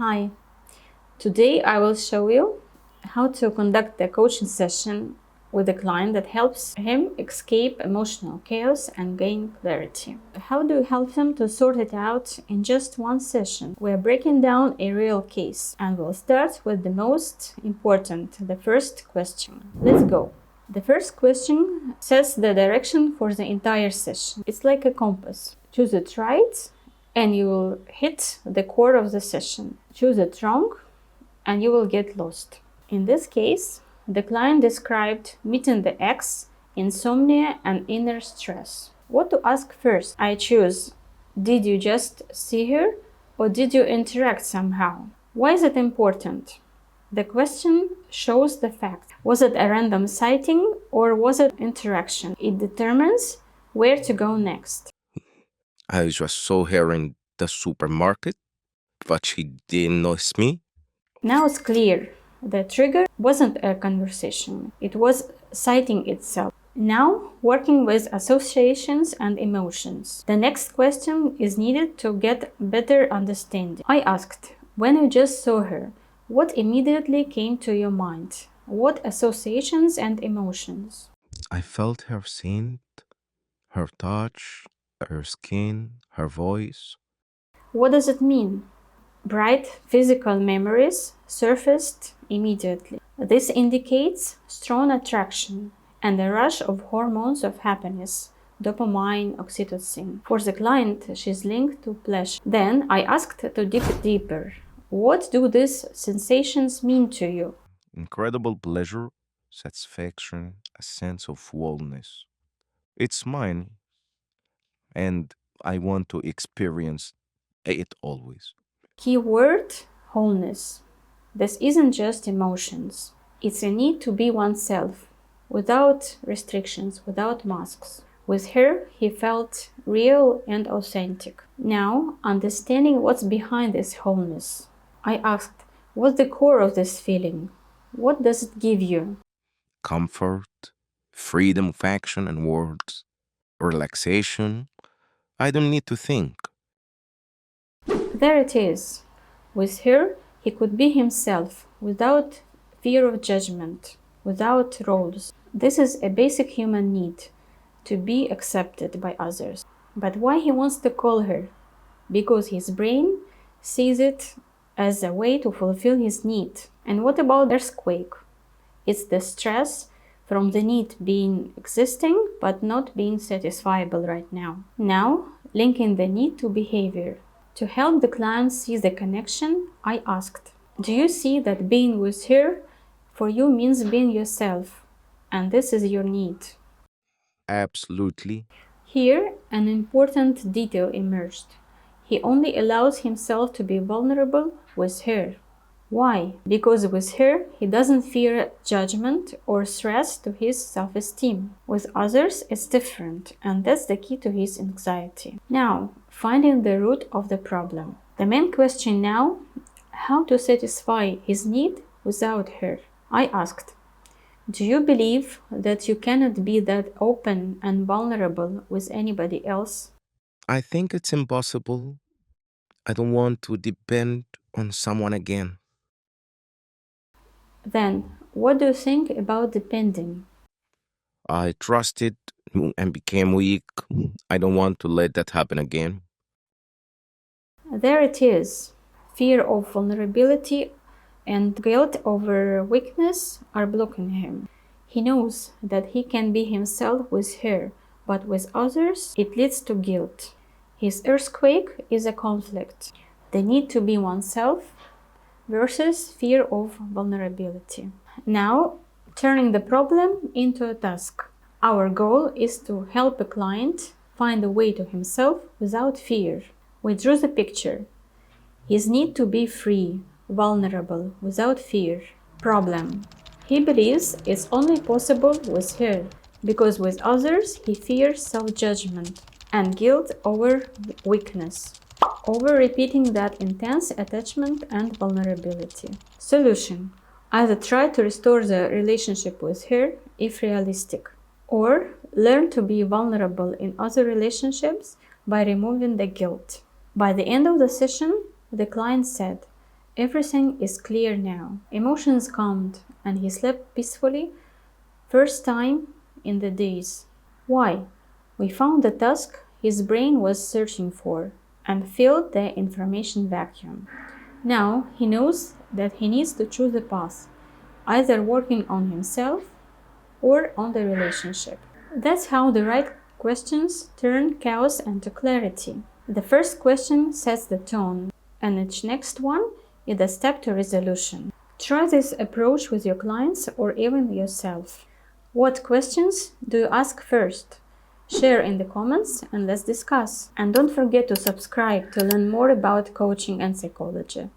Hi, today I will show you how to conduct a coaching session with a client that helps him escape emotional chaos and gain clarity. How do you help him to sort it out in just one session? We are breaking down a real case and we'll start with the most important, the first question. Let's go. The first question sets the direction for the entire session. It's like a compass. Choose it right and you will hit the core of the session. Choose it wrong and you will get lost. In this case, the client described meeting the ex, insomnia, and inner stress. What to ask first? I choose, did you just see her or did you interact somehow? Why is it important? The question shows the fact. Was it a random sighting or was it interaction? It determines where to go next. I just saw her in the supermarket, but she didn't notice me. Now it's clear. The trigger wasn't a conversation. It was sighting itself. Now, working with associations and emotions. The next question is needed to get better understanding. I asked, when you just saw her, what immediately came to your mind? What associations and emotions? I felt her scent, her touch, her skin, her voice. What does it mean? Bright physical memories surfaced immediately. This indicates strong attraction and a rush of hormones of happiness, dopamine, oxytocin. For the client, she's linked to pleasure. Then I asked to dig deeper. What do these sensations mean to you? Incredible pleasure, satisfaction, a sense of wholeness. It's mine, and I want to experience it always. Keyword wholeness. This isn't just emotions. It's a need to be oneself, without restrictions, without masks. With her, he felt real and authentic. Now, understanding what's behind this wholeness, I asked, what's the core of this feeling? What does it give you? Comfort, freedom of action and words, relaxation. I don't need to think. There it is. With her, he could be himself without fear of judgment, without roles. This is a basic human need to be accepted by others. But why he wants to call her? Because his brain sees it as a way to fulfill his need. And what about earthquake? It's the stress from the need being existing but not being satisfiable right now. Now, linking the need to behavior. To help the client see the connection, I asked, do you see that being with her for you means being yourself? And this is your need. Absolutely. Here, an important detail emerged. He only allows himself to be vulnerable with her. Why? Because with her, he doesn't fear judgment or stress to his self-esteem. With others, it's different, and that's the key to his anxiety. Now, finding the root of the problem. The main question now, how to satisfy his need without her. I asked, do you believe that you cannot be that open and vulnerable with anybody else? I think it's impossible. I don't want to depend on someone again. Then, what do you think about depending? I trusted and became weak. I don't want to let that happen again. There it is. Fear of vulnerability and guilt over weakness are blocking him. He knows that he can be himself with her, but with others, it leads to guilt. His earthquake is a conflict. The need to be oneself versus fear of vulnerability. Now, turning the problem into a task. Our goal is to help a client find a way to himself without fear. We drew the picture. His need to be free, vulnerable, without fear. Problem. He believes it's only possible with her, because with others he fears self-judgment and guilt over weakness, over repeating that intense attachment and vulnerability. Solution. Either try to restore the relationship with her, if realistic, or learn to be vulnerable in other relationships by removing the guilt. By the end of the session, the client said, Everything is clear now. Emotions calmed, and he slept peacefully, first time in the days. Why? We found the task his brain was searching for and filled the information vacuum. Now he knows that he needs to choose a path, either working on himself or on the relationship. That's how the right questions turn chaos into clarity. The first question sets the tone, and each next one is a step to resolution. Try this approach with your clients or even yourself. What questions do you ask first? Share in the comments and let's discuss. And don't forget to subscribe to learn more about coaching and psychology.